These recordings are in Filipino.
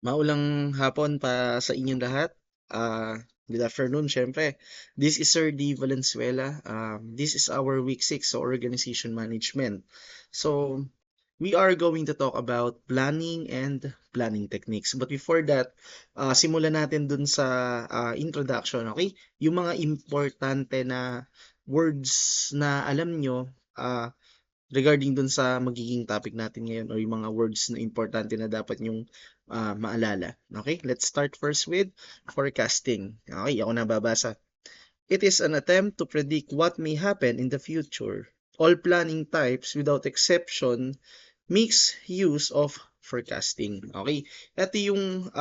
Maulang hapon pa sa inyong lahat. Good afternoon, syempre. This is Sir D. Valenzuela. This is our week 6 sa organization management. So, we are going to talk about planning and planning techniques. But before that, simulan natin dun sa introduction, okay? Yung mga importante na words na alam nyo, regarding dun sa magiging topic natin ngayon or yung mga words na importante na dapat yung maalala. Okay, let's start first with forecasting. Okay, ako na babasa. It is an attempt to predict what may happen in the future. All planning types, without exception, makes use of forecasting. Okay, ito yung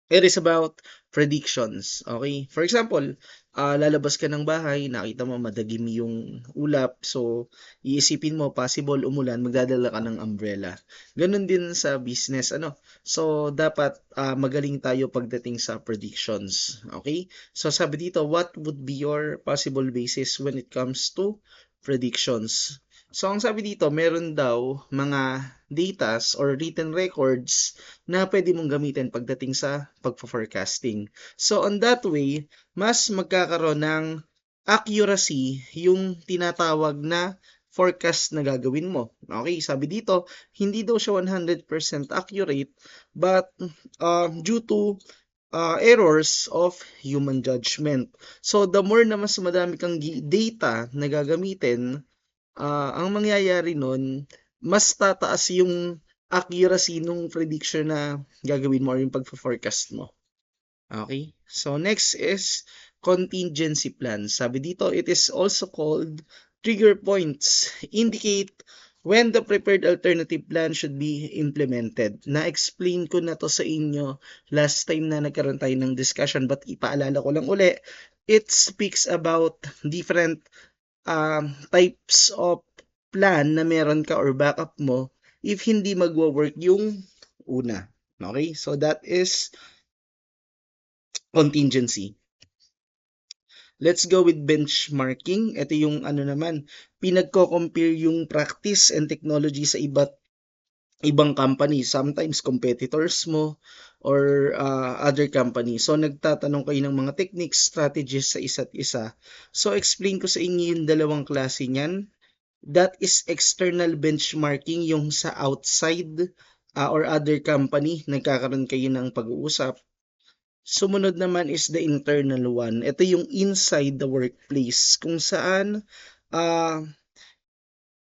it is about predictions. Okay? For example, lalabas ka ng bahay, nakita mo madagim yung ulap, so iisipin mo possible umulan, magdadala ka ng umbrella. Ganun din sa business, ano? So dapat magaling tayo pagdating sa predictions. Okay? So sabi dito, what would be your possible basis when it comes to predictions? So ang sabi dito, meron daw mga datas or written records na pwede mong gamitin pagdating sa pagpo-forecasting. So on that way, mas magkakaroon ng accuracy yung tinatawag na forecast na gagawin mo. Okay, sabi dito, hindi daw siya 100% accurate but due to errors of human judgment. So the more na mas madami kang data na gagamitin, ang mangyayari nun, mas tataas yung accuracy nung prediction na gagawin mo or yung pagpo-forecast mo. Okay? So, next is contingency plan. Sabi dito, it is also called trigger points. Indicate when the prepared alternative plan should be implemented. Na-explain ko na to sa inyo last time na nagkaroon tayo ng discussion but ipaalala ko lang uli. It speaks about different types of plan na meron ka or backup mo if hindi magwo-work yung una. Okay? So that is contingency. Let's go with benchmarking. Ito yung ano naman, pinagko-compare yung practice and technology sa ibang company, sometimes competitors mo or other companies. So nagtatanong kayo ng mga techniques, strategies sa isa't isa. So explain ko sa inyo yung dalawang klase niyan. That is external benchmarking, yung sa outside or other company, nagkakaroon kayo ng pag-uusap. Sumunod naman is the internal one. Ito yung inside the workplace, kung saan uh,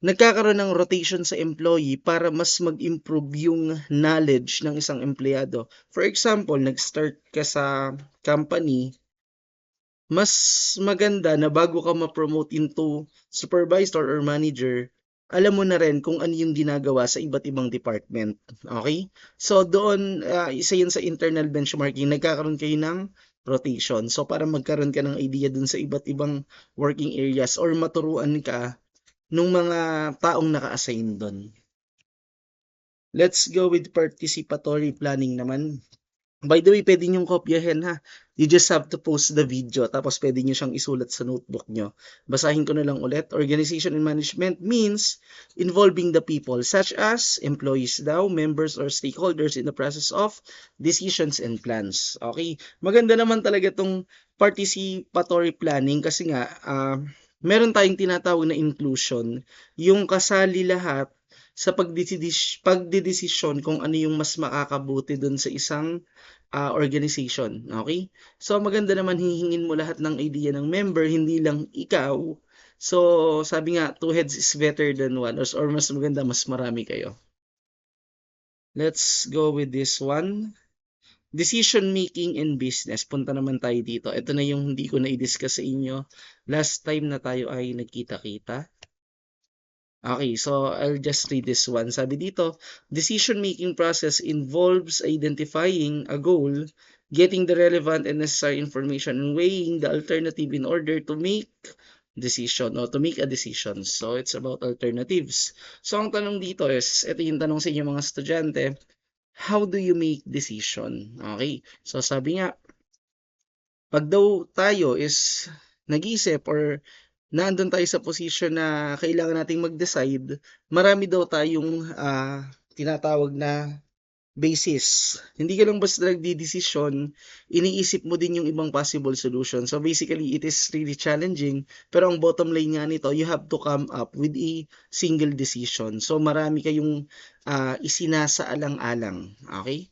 nagkakaroon ng rotation sa employee para mas mag-improve yung knowledge ng isang empleyado. For example, nag-start ka sa company, mas maganda na bago ka ma-promote into supervisor or manager, alam mo na rin kung ano yung ginagawa sa iba't ibang department. Okay? So doon, isa yun sa internal benchmarking, nagkakaroon kayo ng rotation. So para magkaroon ka ng idea dun sa iba't ibang working areas or maturuan ka nung mga taong naka-assign doon. Let's go with participatory planning naman. By the way, pwede niyong kopyahin ha. You just have to post the video tapos pwede niyo siyang isulat sa notebook niyo. Basahin ko na lang ulit. Organization and management means involving the people such as employees daw, members or stakeholders in the process of decisions and plans. Okay? Maganda naman talaga tong participatory planning kasi nga meron tayong tinatawag na inclusion, yung kasali lahat sa pagdidesisyon kung ano yung mas makakabuti dun sa isang organization. Okay? So, maganda naman hihingin mo lahat ng idea ng member, hindi lang ikaw. So, sabi nga, two heads is better than one or mas maganda, mas marami kayo. Let's go with this one. Decision making in business. Punta naman tayo dito. Ito na yung hindi ko na i-discuss sa inyo last time na tayo ay nagkita-kita. Okay, so I'll just read this one. Sabi dito, decision-making process involves identifying a goal, getting the relevant and necessary information, and weighing the alternative in order to make decision or to make a decision. So it's about alternatives. So ang tanong dito is, ito yung tanong sa inyo mga estudyante, how do you make decision? Okay, so sabi nga, pag daw tayo is nag-iisip or nandun tayo sa position na kailangan nating mag-decide, marami daw tayong tinatawag na basis. Hindi ka lang basta nagdidesisyon, iniisip mo din yung ibang possible solution. So basically, it is really challenging. Pero ang bottom line nga nito, you have to come up with a single decision. So marami kayong isinasaalang-alang. Okay?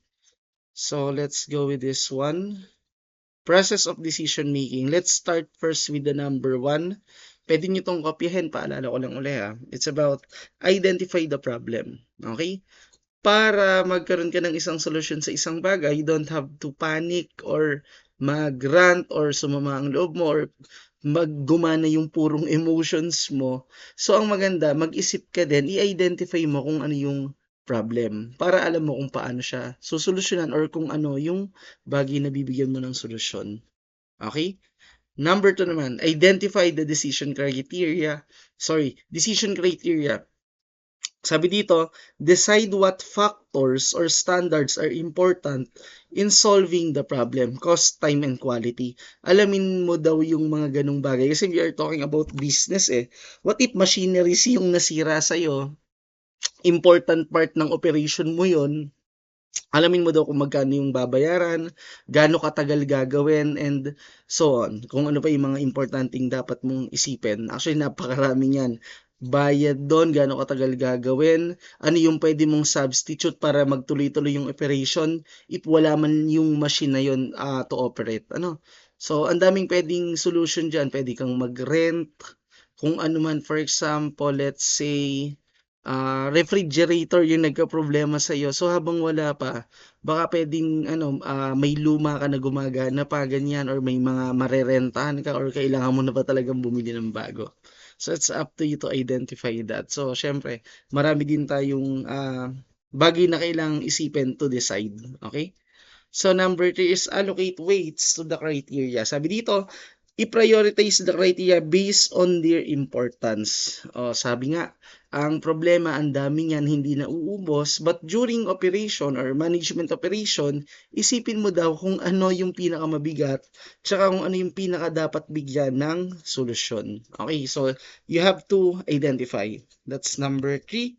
So let's go with this one. Process of decision making. Let's start first with the number one. Pwede nyo itong kopyahin. Paalala ko lang uli ha. It's about identify the problem. Okay? Para magkaroon ka ng isang solusyon sa isang bagay, you don't have to panic or mag-rant or sumama ang loob mo or maggumana yung purong emotions mo. So, ang maganda, mag-isip ka din, i-identify mo kung ano yung problem para alam mo kung paano siya susolusyonan or kung ano yung bagay na bibigyan mo ng solusyon. Okay? Number two naman, identify the decision criteria. Decision criteria. Sabi dito, decide what factors or standards are important in solving the problem, cost, time, and quality. Alamin mo daw yung mga ganong bagay. Kasi we are talking about business eh. What if machineries yung nasira sa'yo? Important part ng operation mo yon. Alamin mo daw kung magkano yung babayaran, gaano katagal gagawin, and so on. Kung ano pa yung mga importanteng dapat mong isipin. Actually, napakarami niyan. Bayad doon, gaano katagal gagawin, ano yung pwede mong substitute para magtuloy-tuloy yung operation if wala man yung machine na yun to operate. Ano? So, ang daming pwedeng solution dyan. Pwede kang mag-rent, kung ano man, for example, let's say, refrigerator yung nagka-problema sa iyo. So habang wala pa, baka pwedeng may luma ka na gumagana pa ganyan or may mga marerentahan ka or kailangan mo na ba talagang bumili ng bago. So it's up to you to identify that. So syempre, marami din tayong bagay na kailangang isipin to decide. Okay? So number 3 is allocate weights to the criteria. Sabi dito, i-prioritize the criteria based on their importance. Sabi nga, ang problema, ang dami niyan, hindi na uubos. But during operation or management operation, isipin mo daw kung ano yung pinakamabigat, tsaka kung ano yung pinaka dapat bigyan ng solusyon. Okay, so you have to identify. That's number 3.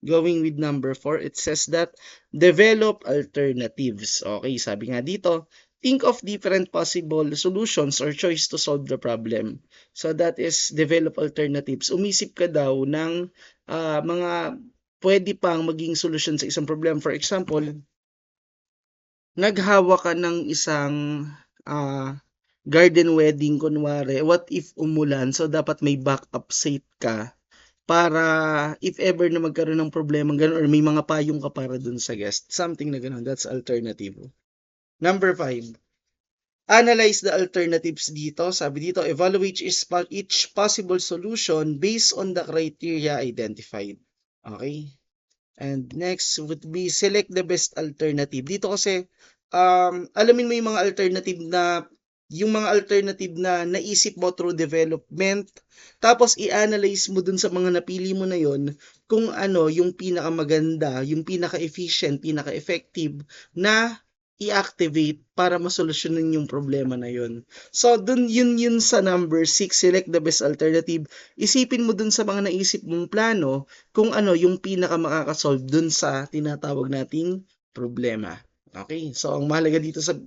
Going with number 4, it says that develop alternatives. Okay, sabi nga dito, think of different possible solutions or choice to solve the problem. So that is develop alternatives. Umisip ka daw ng mga pwede pang maging solusyon sa isang problem. For example, naghawa ka ng isang garden wedding kunwari. What if umulan? So dapat may backup set ka para if ever na magkaroon ng problema gano'n or may mga payong ka para dun sa guest. Something na gano'n. That's alternative. Number 5. Analyze the alternatives dito. Sabi dito, evaluate each possible solution based on the criteria identified. Okay? And next would be select the best alternative. Dito kasi, alamin mo yung mga alternative na naisip mo through development, tapos i-analyze mo dun sa mga napili mo na yon kung ano yung pinakamaganda, yung pinaka-efficient, pinaka-effective na i-activate para masolusyonan yung problema na yon. So, dun yun sa number 6, select the best alternative. Isipin mo dun sa mga naisip mong plano kung ano yung pinaka makakasolve dun sa tinatawag nating problema. Okay? So, ang mahalaga dito sa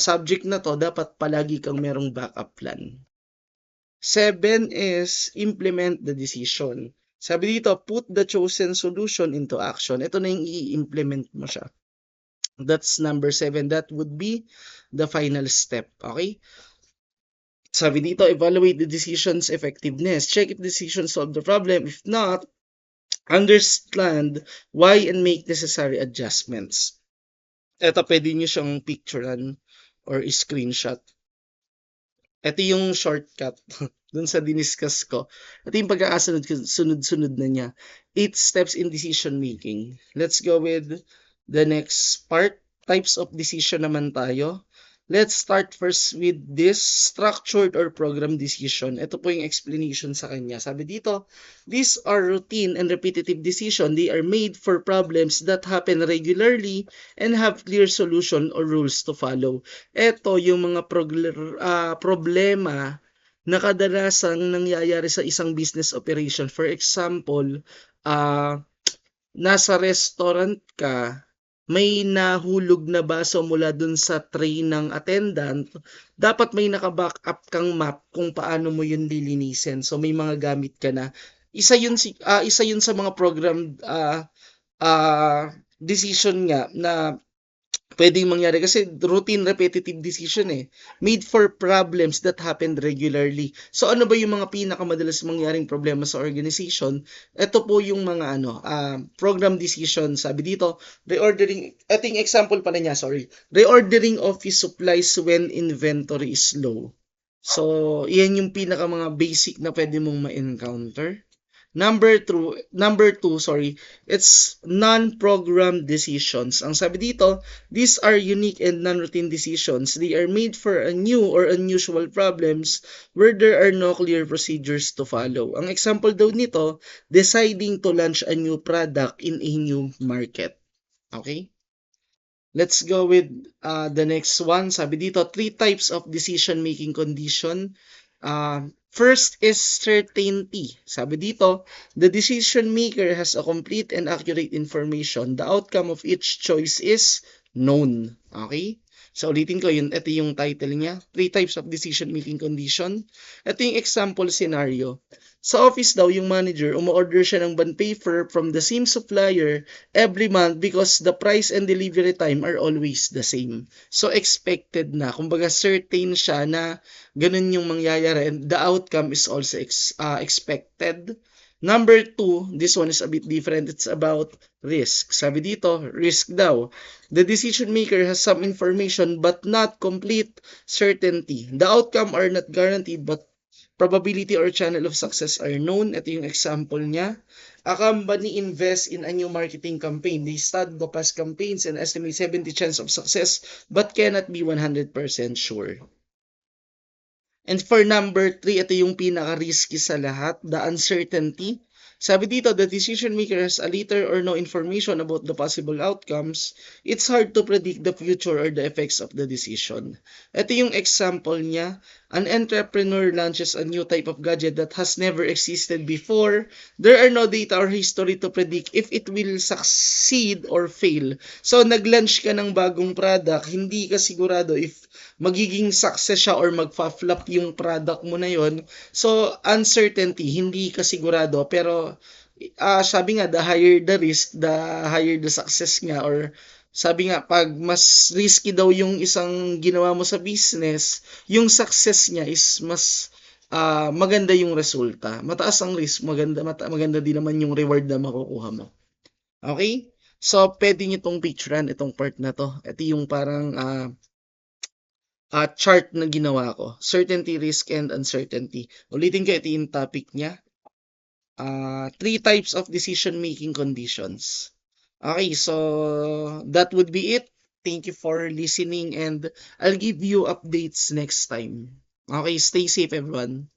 subject na to, dapat palagi kang merong backup plan. 7 is implement the decision. Sabi dito, put the chosen solution into action. Ito na yung i-implement mo siya. That's number 7. That would be the final step. Okay? Sabi dito, evaluate the decision's effectiveness. Check if decision solve the problem. If not, understand why and make necessary adjustments. Ito, pwede nyo siyang picturean or screenshot. Ito yung shortcut dun sa diniscuss ko. Ito yung pagkakasunod sunod na niya. 8 steps in decision making. Let's go with the next part. Types of decision naman tayo. Let's start first with this structured or program decision. Ito po yung explanation sa kanya. Sabi dito, these are routine and repetitive decision. They are made for problems that happen regularly and have clear solution or rules to follow. Ito yung mga problema na kadalasang nangyayari sa isang business operation. For example, nasa restaurant ka, may nahulog na baso mula dun sa tray ng attendant, dapat may naka-backup kang map kung paano mo yun lilinisin. So may mga gamit ka na. Isa yun sa mga program decision nga na pwedeng mangyari kasi routine repetitive decision made for problems that happen regularly. So ano ba yung mga pinakamadalas mangyaring problema sa organization? Ito po yung mga program decision. Sabi dito, reordering, ating example pa na niya, sorry. Reordering office supplies when inventory is low. So, iyan yung pinaka mga basic na pwede mong ma-encounter. Number two, sorry, it's non-program decisions. Ang sabi dito, these are unique and non-routine decisions. They are made for a new or unusual problems where there are no clear procedures to follow. Ang example daw nito, deciding to launch a new product in a new market. Okay? Let's go with the next one. Sabi dito, three types of decision-making condition. First is certainty. Sabi dito, the decision maker has a complete and accurate information. The outcome of each choice is known. Okay? So, ulitin ko yun. Ito yung title niya. Three types of decision-making condition. Ito yung example scenario. Sa office daw, yung manager, umu-order siya ng bond paper from the same supplier every month because the price and delivery time are always the same. So, expected na. Kumbaga, certain siya na ganun yung mangyayari and the outcome is also expected. Number two, this one is a bit different. It's about risk. Sabi dito, risk daw. The decision maker has some information but not complete certainty. The outcome are not guaranteed but probability or channel of success are known. Ito yung example niya. A company invests in a new marketing campaign. They study the past campaigns and estimate 70 chance of success but cannot be 100% sure. And for number three, ito yung pinaka-risky sa lahat, the uncertainty. Sabi dito, the decision maker has a little or no information about the possible outcomes. It's hard to predict the future or the effects of the decision. Ito yung example niya. An entrepreneur launches a new type of gadget that has never existed before. There are no data or history to predict if it will succeed or fail. So, nag-launch ka ng bagong product, hindi ka sigurado if magiging success siya or magfa-flop yung product mo na yon. So, uncertainty, hindi ka sigurado. Pero, sabi nga, the higher the risk, the higher the success nga. Or, sabi nga, pag mas risky daw yung isang ginawa mo sa business, yung success niya is mas maganda yung resulta. Mataas ang risk, maganda din naman yung reward na makukuha mo. Okay? So, pwede nyo itong picturean, itong part na to. Ito yung parang chart na ginawa ko. Certainty, risk, and uncertainty. Ulitin ko, ito yung topic niya. Three types of decision-making conditions. Okay, so that would be it. Thank you for listening and I'll give you updates next time. Okay, stay safe everyone.